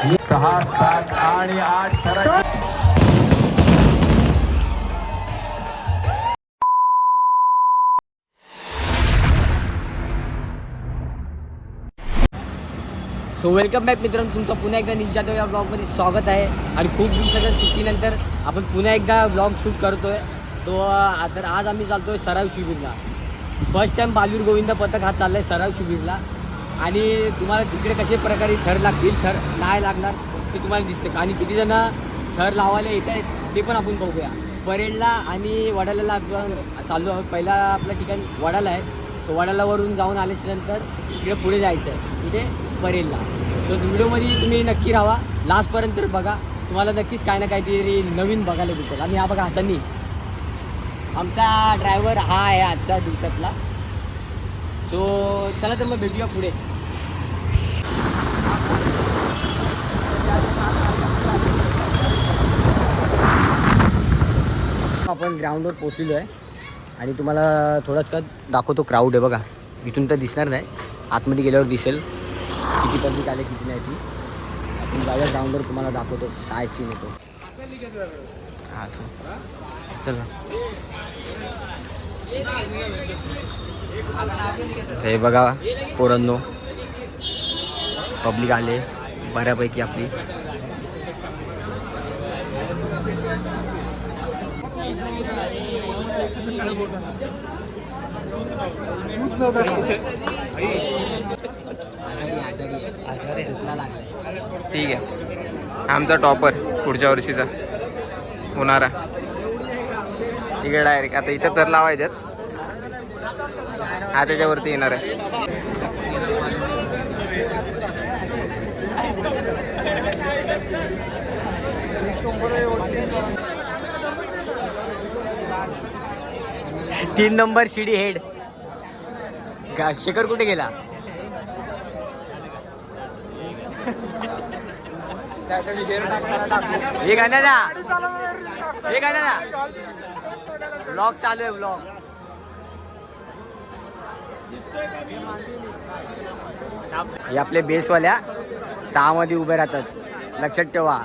6, 7 आणि 8 थराची so welcome back मित्रांनो, तुमचं पुन्हा एकदा निंजाटो या ब्लॉगमध्ये स्वागत आहे. आणि खूप दिवसाच्या सुट्टीनंतर आपण पुन्हा एकदा ब्लॉग शूट करतोय. तर आज आम्ही चालतोय सराव शिबिरला. फर्स्ट टाइम बालवीर गोविंद पथक हा चाललाय सराव शिबिरला. आणि तुम्हाला तिकडे कसे प्रकारे थर लागतील, थर नाही लागणार ते तुम्हाला दिसतं. आणि किती जण थर लावायला येत आहेत ते पण आपण बघूया. परेडला आणि वडाल्याला आपण चाललो आहोत. पहिला आपलं ठिकाण वडाला आहे. सो वडाल्यावरून जाऊन आल्याच्यानंतर तिकडे पुढे जायचं आहे, कुठे परेडला. सो व्हिडिओमध्ये तुम्ही नक्की राहा, लास्टपर्यंत बघा. तुम्हाला नक्कीच काय ना काहीतरी नवीन बघायला भेटेल. आणि हा बघा हसनी, आमचा ड्रायव्हर हा आहे आजच्या दिवसातला. सो चला तर मग भेटूया पुढे. आपण ग्राउंडवर पोचलेलो आहे आणि तुम्हाला थोडंसं दाखवतो. क्राऊड आहे बघा, इथून तर दिसणार नाही, आतमध्ये गेल्यावर दिसेल किती पब्लिक आले किती नाही ती. आपण जाऊया ग्राउंडवर, तुम्हाला दाखवतो काय सीन येतो. हां चला. हे बघा पोरांनो, पब्लिक आले बऱ्यापैकी आपली. ठीक आहे, आमचा टॉपर पुढच्या वर्षीचा होणारा तिकडे डायरेक्ट. आता इथं तर लावायच्यात, हा त्याच्यावरती येणार आहे. 3 नंबर शिडी हेड. शेखर कुठे गेला? हे गाण्याचा ब्लॉग चालू आहे, ब्लॉग. हे आपले बेसवाल्या 6 मध्ये उभे राहतात, लक्षात ठेवा.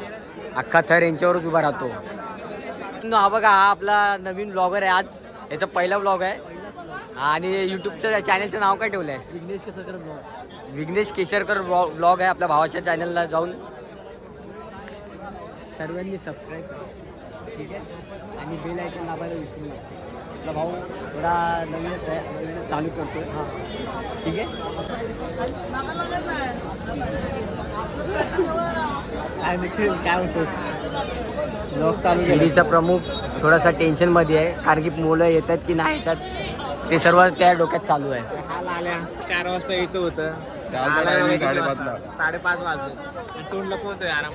अख्खा थर यांच्यावरच उभा राहतो. हा बघा, हा आपला नवीन ब्लॉगर आहे. आज याचा पहिला ब्लॉग आहे. आणि यूट्यूबच्या चॅनलचं नाव काय ठेवलं आहे? विघ्नेश केसरकर ब्लॉग. विघ्नेश केसरकर ब्लॉग आहे. आपल्या भावाच्या चॅनलला जाऊन सर्वांनी सबस्क्राईब करा, ठीक आहे. आणि बेल आयकॉन दाबायला विसरू नका. आपला भाऊ थोडा नवीनच आहे, नवीनच चालू करतोय. हां ठीक आहे. काय होतोस ब्लॉग चालू? शिडीचा प्रमुख थोडासा टेन्शनमध्ये आहे, कारण की मुलं येतात की नाही येतात ते सर्व त्या डोक्यात चालू आहे. 4 वाजता यायचं होतं, 5:30 वाजले, तोंडला पोहतोय आराम.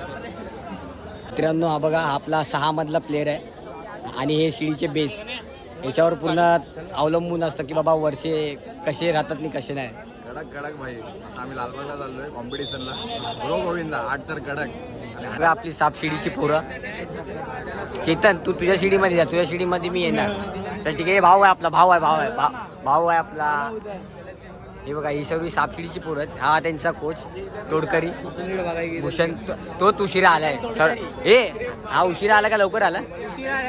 मित्रांनो, हा बघा, हा आपला 6 मधला प्लेअर आहे. आणि हे शिडीचे बेस याच्यावर पूर्ण अवलंबून असतं की बाबा वर्षे कसे राहतात आणि कसे नाही. कडक भाई. आम्ही लालबागला चाललोय कॉम्पिटिशनला. बरो गोविंदा 8 तर कडक. आणि आपली साप शिडीची पोरं. चेतन, तू तुझ्या शिडीमध्ये जा, तुझ्या शिडीमध्ये मी येणार. तर ठीक आहे. भाऊ आहे आपला, भाऊ आहे आपला. हे बघा, ही सर्व सापशिडीची पोरं आहेत. हा त्यांचा कोच तोडकरी भूषण. तोच उशिरा आलाय सर. हा उशिरा आला का लवकर आला?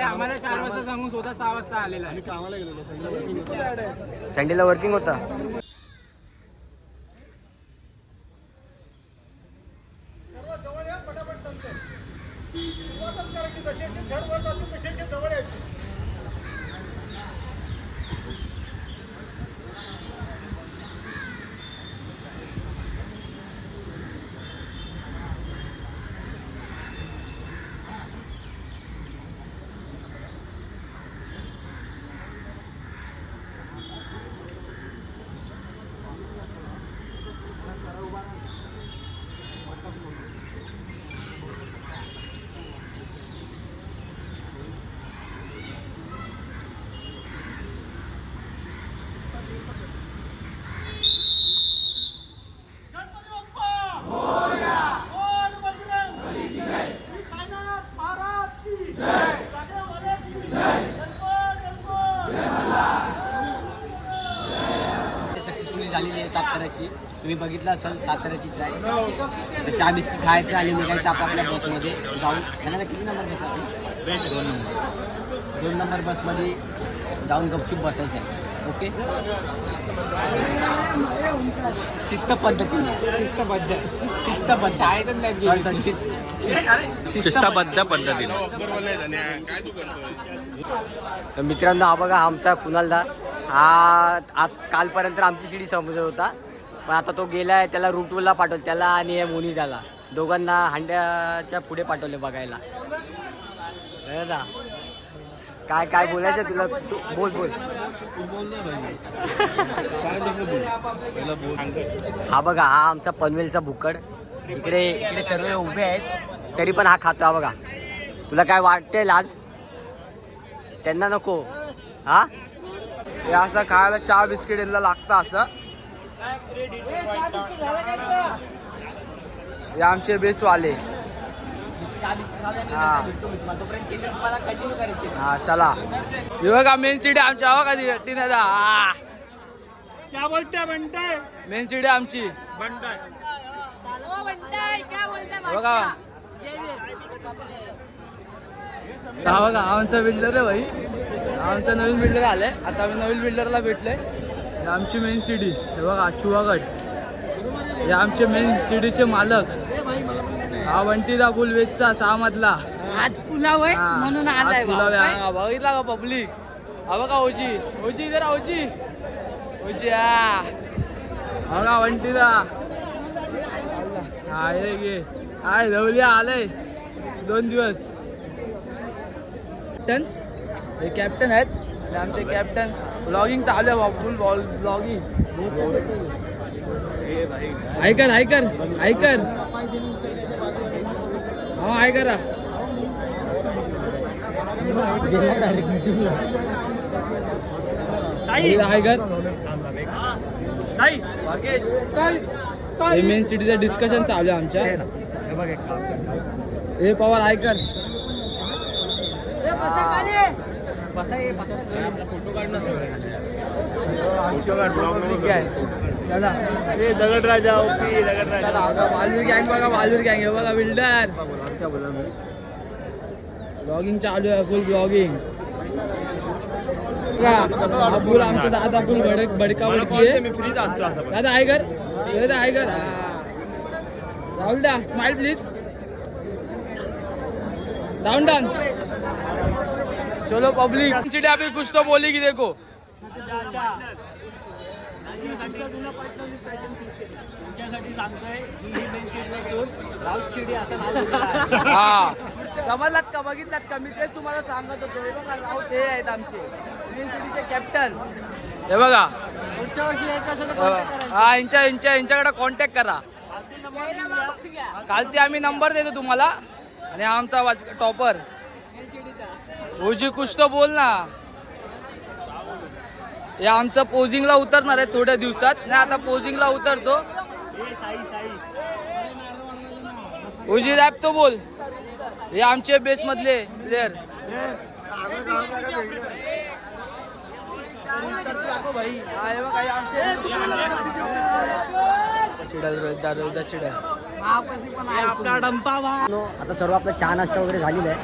आम्हाला 4 वाजता सांगून स्वतः 6 वाजता आलेला आहे. कामाला गेलेलो, संडेला वर्किंग होता. झालेली आहे 7 करायची. तुम्ही बघितलं असेल साताऱ्याची ट्राय. तर चहा बिस्किट खायचं आणि निघायचं आपापल्या बसमध्ये जाऊन. त्यांना किती नंबर बस आहे? 2 नंबर बसमध्ये जाऊन गपचूप बसायचं आहे. ओके, शिस्तबद्ध पद्धतीने. तर मित्रांनो, हा बघा आमचा कुणालदा. हा कालपर्यंत आमची शिडी समजत होता, पण आता तो गेलाय. त्याला रूटवरला पाठवलं, त्याला आणि मोनिजाला दोघांना हांड्याच्या पुढे पाठवले बघायला. ना काय काय बोलायचं तुला? तू बोल. हा बघा, हा आमचा पनवेलचा भुक्कड. इकडे सर्व उभे आहेत, तरी पण हा खातो. हा बघा, तुला काय वाटतंय लाज? त्यांना नको. हा, हे असं खायला चहा बिस्किट यांना लागतं. असं हे आमचे बेसवाले. हा चला, हे बघा मेन सिटी आमच्या. बघा क्या बोलते बनताय? मेन सिटी आमची बनताय बघा. हा बघा, आमचा बिल्डर आहे भाई. आमचा नवीन बिल्डर आलाय. आता आम्ही नवीन बिल्डरला भेटलोय. हे आमची मेन सिटी. हे बघा चुवागड. हे आमचे मेन सिटीचे मालक. हा वंटीदा पुल वेचचा 6 मधला. आज पुलाव आहे म्हणून आलाय. बघितला का पब्लिक? हा बघा ओजी जरा ओजी हा बघा वंटीदा. हा हे गे हाय धवलिया आलंय 2 दिवस. हे कॅप्टन आहेत. हे आमचे कॅप्टन. ब्लॉगिंग चालू आहे, फुल ब्लॉगिंग. ऐकर हा ऐकर. हे मेन सिटीचं डिस्कशन चालू आहे आमच्या. हे पवार ऐकर. चला, हे दगडराजा बालूर गँग बघा. बालूर गँग हे बघा बिल्डर. ब्लॉगिंग चालू आहे, फुल ब्लॉगिंग. अब्बुल आमचा दादा फुल बडकावडकी आहे. दादा ऐकर. राहुल दा स्माइल प्लीज. डाउन. चलो पब्लिक सिटी अभी कुछ तो बोलेगी देखो. हा समजलात का? बघितलात का? मी तेच तुम्हाला सांगत होतो. हे बघा राऊत हे आहेत आमचे मेन सिटीचे कॅप्टन. हे बघा, हा यांच्याकडे कॉन्टॅक्ट करा. काल ते आम्ही नंबर देतो तुम्हाला. आणि आमचा टॉपर ओजी कुछ तो बोल ना. हे आमचं पोजिंगला उतरणार आहे थोड्या दिवसात. नाही आता पोजिंगला उतरतो. ओजी रॅप तो बोल. हे आमचे बेस मधले प्लेयर. आता सर्व आपला चहा नाश्ता वगैरे झालेला आहे.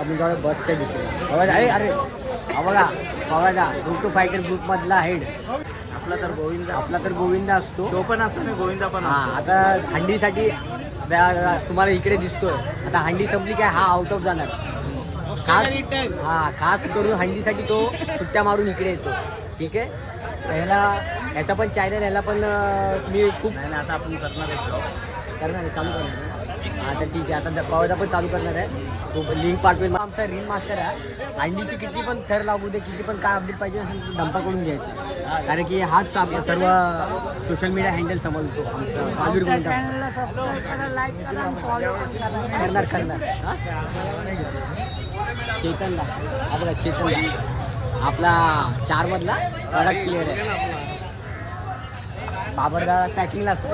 आपण जाऊया बसच्या दिशेने. अरे हा बघा ग्रुप 2 फायटर ग्रुप मधला हेड आपला तर गोविंदा असतो. तो पण असतो ना, गोविंदा पण. हा, आता हंडीसाठी तुम्हाला इकडे दिसतोय. आता हंडी संपली काय हा आउट ऑफ जाणार. खास करून हंडीसाठी तो सुट्ट्या मारून इकडे येतो. ठीक आहे, ह्याचा पण चॅनल, ह्याला पण तुम्ही खूप. आता आपण करणार आहे, चालू करणार. हा तर ठीक आहे, आता पवायचा पण चालू करणार आहे. तो लिंक पाठवेल. आमचा रील मास्टर आहे. हंडीची किती पण थर लागू दे, किती पण काय अपडेट पाहिजे असेल डंपाकडून घ्यायचं. कारण की हाच सर्व सोशल मीडिया हँडल समजतो आमचा. करणार हां. चेतनला आपला आपला 4 मधला कडक प्लेअर आहे. बाबरदा पॅकिंगला असतो.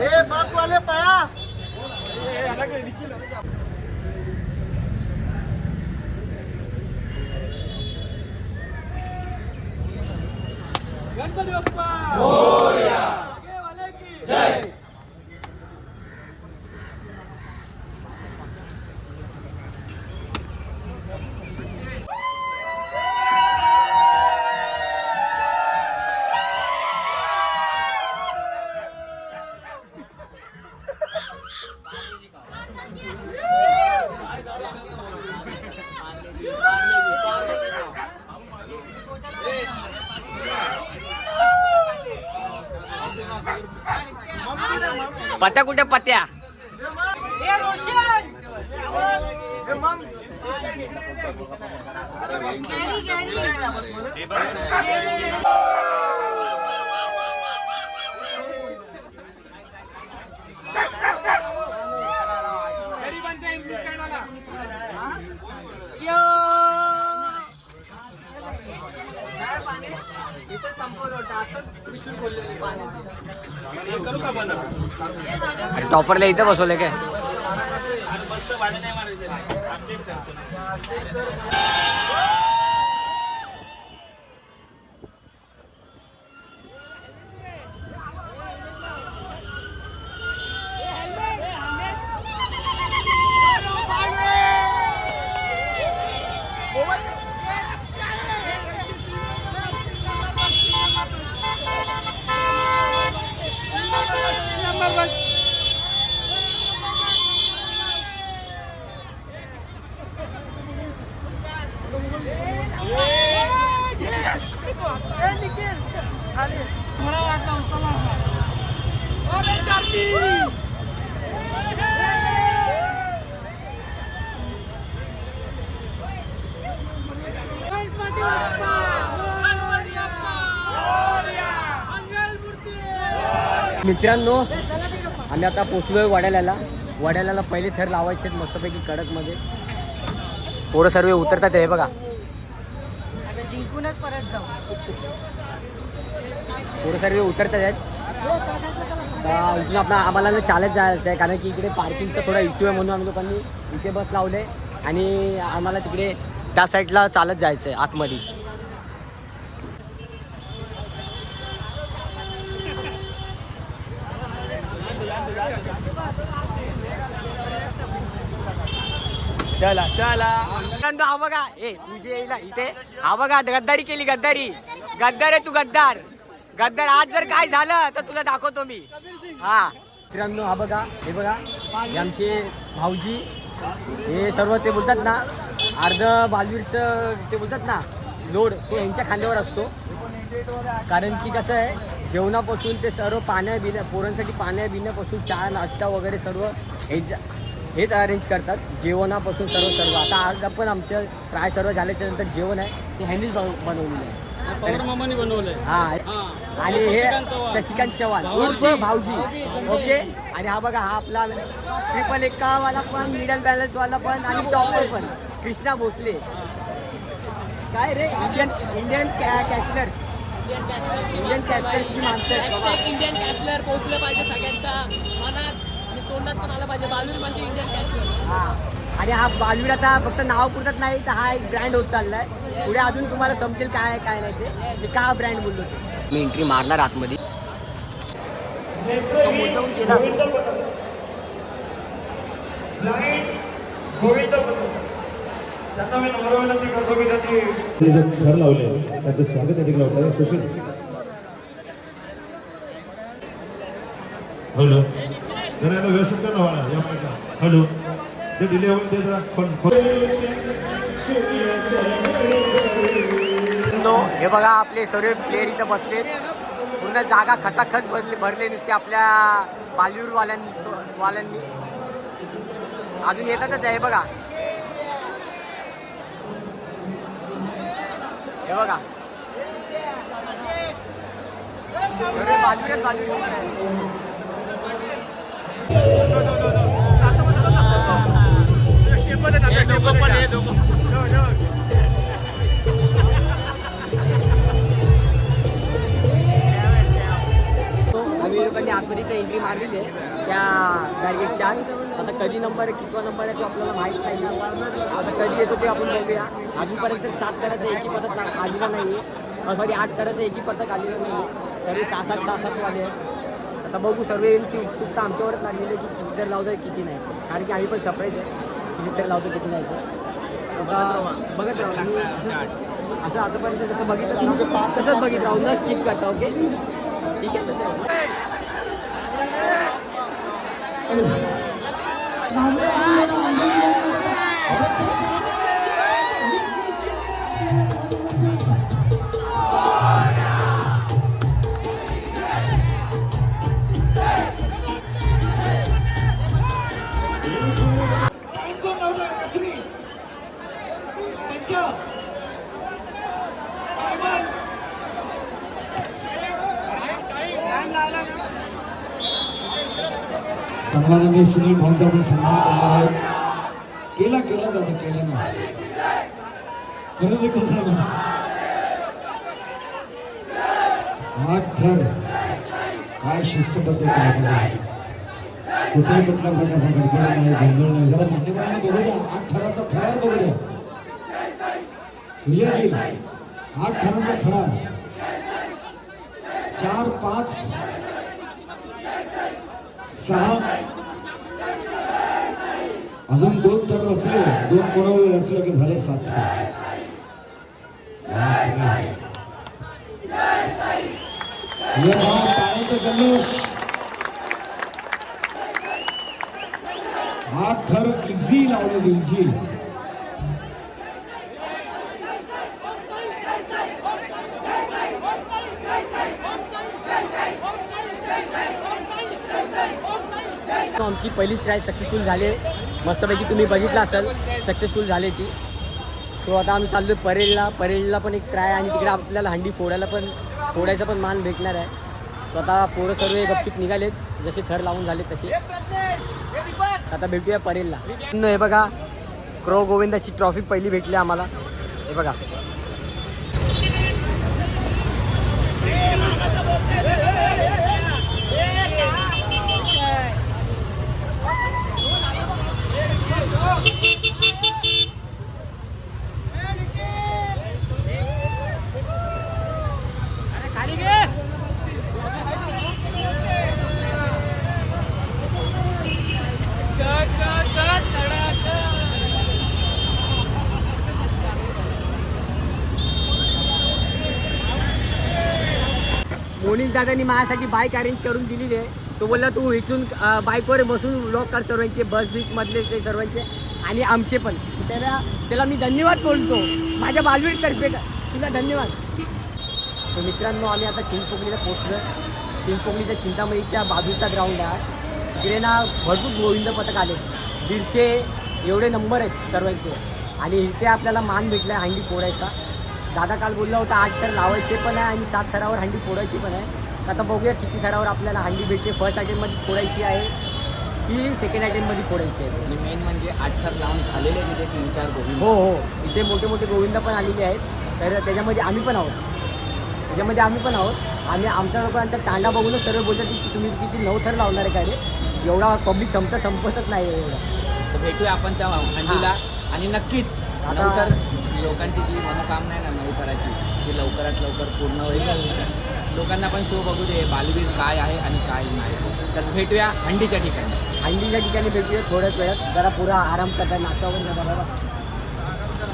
गणपती बाप्पा मोरया. जय. पत्या कुठे पत्या? गरिबांचा इंग्लिश काढायला टॉपरला इथं बसवलंय काय? मित्रांनो आम्ही आता पोचलोय वड्याला. वड्याला पहिले थर लावायचे आहेत मस्तपैकी कडकमध्ये. पोरं सर्व उतरतात हे बघा. जिंकूनच परत जाऊ. पोरं सर्व उतरतात आहेत. इथून आम्हाला चालत जायचं आहे कारण की इकडे पार्किंगचा थोडा इश्यू आहे म्हणून आम्ही लोकांनी इथे बस लावले आणि आम्हाला तिकडे त्या साईडला चालत जायचं आहे आतमध्ये. चला चला हा बघा. तुझे इथे हा बघा गद्दारी केली. गद्दारी आहे तू. गद्दार आज जर काय झालं तर तुला दाखवतो मी. हा मित्रांनो हा बघा. हे बघा हे आमचे भाऊजी. हे सर्व ते बोलतात ना अर्ध बालवीरचं ते बोलतात ना लोड तो यांच्या खांद्यावर असतो. कारण की कसं आहे जेवणापासून ते सर्व पाण्या पोरांसाठी पाण्यापासून चहा नाश्ता वगैरे सर्व हेच अरेंज करतात. जेवणापासून सर्व आता आज आपण आमचं ट्राय सर्व झाल्याच्या नंतर जेवण आहे ते ह्यांनीच बनवलेलं आहे. मामाने बनवलंय. हा आणि हे शशिकांत चव्हाण उर्फ भाऊजी. ओके. आणि हा बघा हा आपला ट्रिपल एक्कावाला पण मिडल बॅलन्सवाला पण आणि टॉपर पण कृष्णा भोसले. काय रे इंडियन कॅशलर्स. इंडियन कॅशलर्सची माणसं. इंडियन कॅशलर पोहोचलं पाहिजे सगळ्यांच्या मनात आणि तोंडात पण आलं पाहिजे. बालवीर म्हणजे इंडियन कॅशलर. हा आणि हा बालवीर आता फक्त नाव पुरतच नाही तर हा एक ब्रँड होत चाललाय. पुढे अजून तुम्हाला समजेल काय आहे काय नाही ते का ब्रँड बोललो ते. मी एंट्री मारणार आतमध्ये. घर लावले त्यांचं स्वागत अधिक लावलं. सुशील हॅलो जरा याला व्यवस्थित करणं व्हा या माहिती. हॅलो ते डिले होईल ते जरा हे बघा आपले सर्व प्लेयर इथं बसलेत. पूर्ण जागा खचाखच भरले नुसते आपल्या बालीवूडवाल्यांनी. अजून येतातच आहे बघा. हे बघा सर्व बाजूला आम्ही लोकांनी आतमध्ये तर एंट्री मारलेली आहे त्या बॅरिगेटच्या. आता कधी नंबर कितवा नंबर आहे तो आपल्याला माहीत नाही. आता कधी येतो ते आपण बघूया. अजूनपर्यंत 7 तराचं एकी पथक आलेलं नाही आहे. सॉरी 8 तराचं एकी पथक आलेलं नाही आहे. सर्व 6-7 वाले आहेत. आता बघू सर्व यांची उत्सुकता आमच्यावरच लागलेली आहे की किती तर लावतो आहे किती नाही. कारण की आम्ही पण सरप्राईज आहे किती तर लावतो किती नाही तर. आता बघत राहू आम्ही असं आतापर्यंत जसं बघितलं ना तसंच बघित राहू न स्किप करता. ओके ठीक आहे. सन्मानाने सुनील भाऊंचा पण सन्मान करणार आहे. केला दादा, केला ना, परत एकदा सांगा. 8 थर, काय शिस्तबद्ध काय कुठेही कुठल्या प्रकारचा गडबड नाही, गोंधळ नाही. जरा मान्यवरांना बघू द्या, 8 थराचा थरार बघू द्या. 8 थरांचा थरार, 4, 5, 6, अजून 2 थर रचले, 2 कोणावर रचले की झाले 7 थर. टाळ्यांचा जल्लोष. 8 थर इझी लावलेली, इझी. आमची पहिली ट्राय सक्सेसफुल झाली, मस्तपैकी तुम्ही बघितलं असेल, सक्सेसफुल झाली ती. सो आता आम्ही चाललो आहे परेडला पण एक ट्राय, आणि तिकडे आपल्याला हंडी फोडायचा पण मान भेटणार आहे. सो आता पोरं सर्व गपचूप निघालेत, जसे थर लावून झाले तसे. आता भेटूया परेडला. हे बघा, क्रो गोविंदाची ट्रॉफी पहिली भेटली आम्हाला. हे बघा, मोनीश दादांनी माझ्यासाठी बाईक अरेंज करून दिलेली आहे. तो बोलला तू इथून बाईकवर बसून व्लॉग कर सर्वांचे, बस मधले ते सर्वांचे आणि आमचे पण. त्याला मी धन्यवाद बोलतो, माझ्या बालवीरतर्फे तुला धन्यवाद. सो मित्रांनो, आम्ही आता चिंचपोकलीला पोहोचलो. चिंचपोकलीच्या चिंतामणीच्या बाजूचा ग्राउंड आहे. तिकडे ना भरपूर गोविंद पथक आले, 150 एवढे नंबर आहेत सर्वांचे. आणि इथे आपल्याला मान भेटला आहे हंडी फोडायचा. दादा काल बोलला होता 8 थर लावायचे पण आहे आणि 7 थरावर हंडी फोडायची पण आहे. आता बघूया किती थरावर आपल्याला हंडी भेटते. फर्स्ट आयटममध्ये फोडायची आहे की सेकंड आयटममध्ये फोडायची आहे. आणि मेन म्हणजे 8 थर लावून झालेले तिथे 3-4 गोविंद. हो, इथे मोठे मोठे गोविंद पण आलेले आहेत. तर त्याच्यामध्ये आम्ही पण आहोत. आम्ही आमच्या लोकांचा तांडा बघूनच सर्व बोलतात की तुम्ही किती 9 थर लावणार आहे काय रे. एवढा पब्लिक संपतच नाही एवढा. तर भेटूया आपण त्या हंडीला. आणि नक्कीच आता लोकांची जी मनोकामना आहे ना 9 थराची, ती लवकरात लवकर पूर्ण होईल. लोकांना पण शो बघू दे बालवीर काय आहे आणि काय नाही. तर भेटूया हंडीच्या ठिकाणी भेटूया थोड्याच वेळात. जरा पुरा आराम करतात, नाश्ता वगैरे करतात.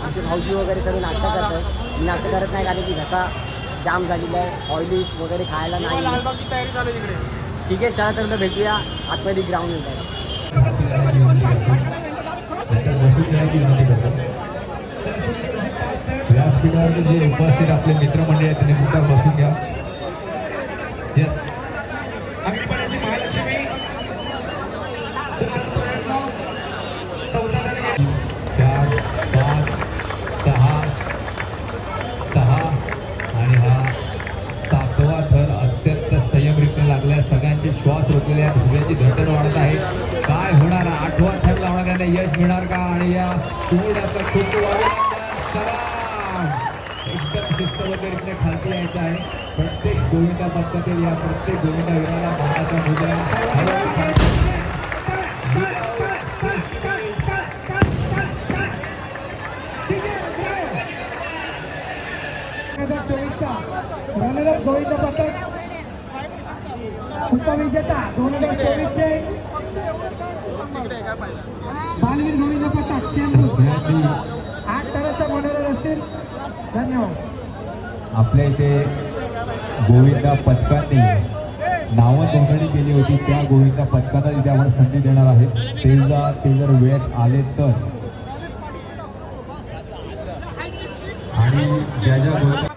आमचे भाऊजी वगैरे सर्व नाश्ता करतात. मी नाश्ता करत नाही कारण की घसा जाम झालेला आहे, ऑइली वगैरे खायला नाही. ठीक आहे, चला तर मग भेटूया आतमध्ये ग्राउंड. व्यासपीठावर जे उपस्थित आपले मित्रमंडळी आहेत त्यांनी कुठं बसून घ्या. अंगणवाडीची महालक्ष्मी 4, 5, 6 आणि हा 7वा थर अत्यंत संयमरित्या लागल्या. सगळ्यांचे श्वास रोखलेले आहेत, हृदयाची धडधड वाढत आहे. काय होणार, 8वा थर लावण्यात यश मिळणार का? आणि या चिमुरड्याचा खूप एकदम शिस्तबद्धरित्या खालती यायचं आहे. प्रत्येक गोविंदा पथकातील या प्रत्येक गोविंदा वीराला मानाचा मुद्रा रनरअप गोविंद पथक उपविजेता 2024चे बालवीर गोविंद पथक चेंबूर 8 थराचा बनवलेले असतील. धन्यवाद. आपल्या इथे गोविंदा पथकांनी नावं नोंदणी केली होती. त्या गोविंदा पथकांना इथे आपण संधी देणार आहे. ते जर वेळेत आले तर. आणि ज्या गोविंदा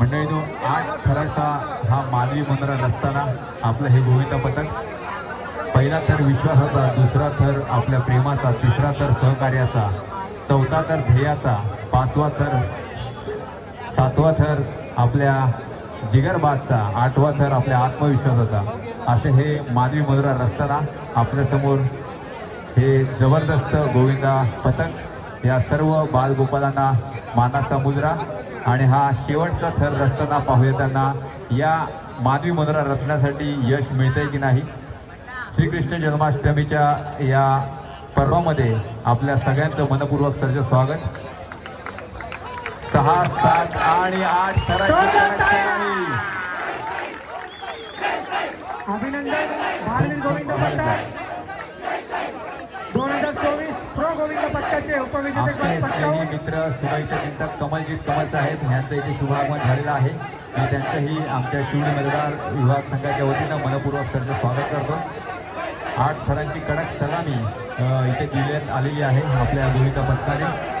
मंडळीनो 8 थराचा हा मानवी मुंद्रा नसताना आपलं हे गोविंदा पथक, पहिला थर विश्वासाचा, दुसरा थर आपल्या प्रेमाचा, तिसरा थर सहकार्याचा, चौथा थर ध्येयाचा, 5वा थर, 7वा थर आपल्या जिगरबादचा 8वा थर आपल्या आत्मविश्वासाचा असे हे मानवी मुद्रा रचताना आपल्यासमोर हे जबरदस्त गोविंदा पतंग या सर्व बालगोपालांना मानाचा मुद्रा आणि हा शेवटचा थर रचताना पाहूया त्यांना या मानवी मुद्रा रचण्यासाठी यश मिळतंय की नाही. श्रीकृष्ण जन्माष्टमीच्या या पर्वामध्ये आपल्या सगळ्यांचं मनपूर्वक सर्व स्वागत. 6, 7 आणि 8 अभिनंदन बालवीर गोविंद पथक 2024 प्रो गोविंद पथकाचे उपविजेते आमचे स्नेही मित्र सुरईचे चिंतक कमलजीत कमल साहेब यांचं इथे शुभागमन झालेलं आहे. मी त्यांचंही आमच्या शिवडी मतदार विभाग संघाच्या वतीनं मनपूर्वक सर्व स्वागत करतो. 8 थरांची कडक सलामी इथे दिल्यात आलेली आहे आपल्या गोविंदा पथकाने.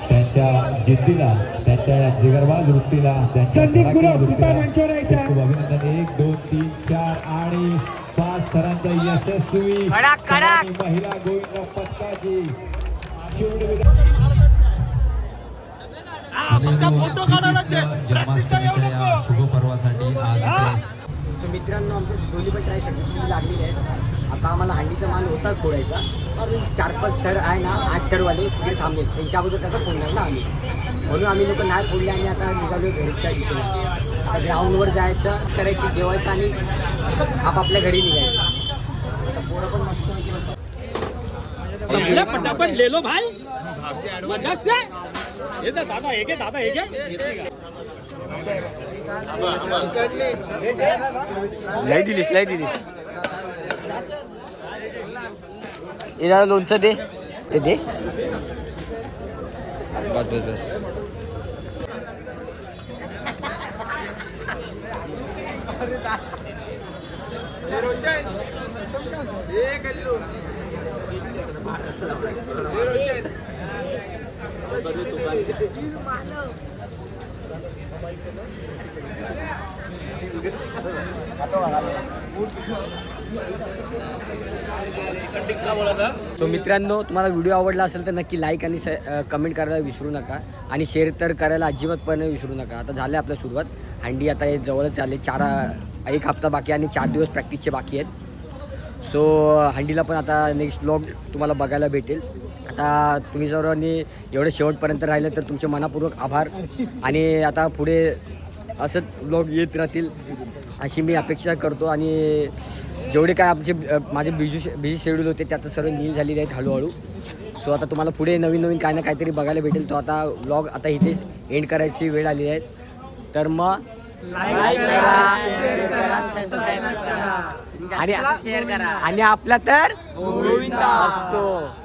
त्यांच्या जिद्दीला, त्यांच्या जिगरबाज वृत्तीला, संदीप गुरव कृपा मंचावर यायचा. खूप अभिनंदन. 1, 2, 3, 4 आणि 5 थरांच्या यशस्वी महिला गोविंदा पथकाची शिवडी जन्माष्टमीच्या या शुभ पर्वासाठी आज सो मित्रांनो आमचे दोन्ही पण ट्राय सक्सेसफुली लागलेले आहेत. आता आम्हाला हंडीचा माल होता फोडायचा पण 4-5 थर आहे ना 8 थरवाले तिकडे थांबले. त्यांच्या अगोदर कसं फोडणार ना आम्ही, म्हणून आम्ही लोक नाही फोडले आणि आता निघालो घरच्या दिशेने. आता ग्राउंडवर जायचं, करायची, जेवायचं आणि आपापल्या घरी निघायचं. आता पोरं पण मस्त पटापट ले लो भाई मजाक से ये दादा हे घे दादा हे घे लय दिलीस याला लोणचं दे ते दे. बस सो मित्रांनो, तुम्हाला व्हिडिओ आवडला असेल तर नक्की लाईक आणि कमेंट करायला विसरू नका आणि शेअर तर करायला अजिबात पण विसरू नका. आता झालं आपल्या सुरुवात. हंडी आता हे जवळच झाले. 1 हप्ता बाकी आणि 4 दिवस प्रॅक्टिसचे बाकी आहेत. सो हंडीला पण आता नेक्स्ट व्लॉग तुम्हाला बघायला भेटेल. आता तुम्ही जर एवढं शेवटपर्यंत राहिलं तर तुमचे मनापूर्वक आभार. आणि आता पुढे असंच व्लॉग येत राहतील अशी मी अपेक्षा करतो. आणि जेवढे काय आमचे माझे बिझी शेड्यूल होते ते आता सर्व नील झालेले आहेत हळूहळू. सो आता तुम्हाला पुढे नवीन काय ना काहीतरी बघायला भेटेल. तो आता व्लॉग आता इथेच एंड करायची वेळ आलेली आहे. तर मग लाईक करा, शेअर करा, सबस्क्राईब करा आणि आपला तर गोविंदा असतो.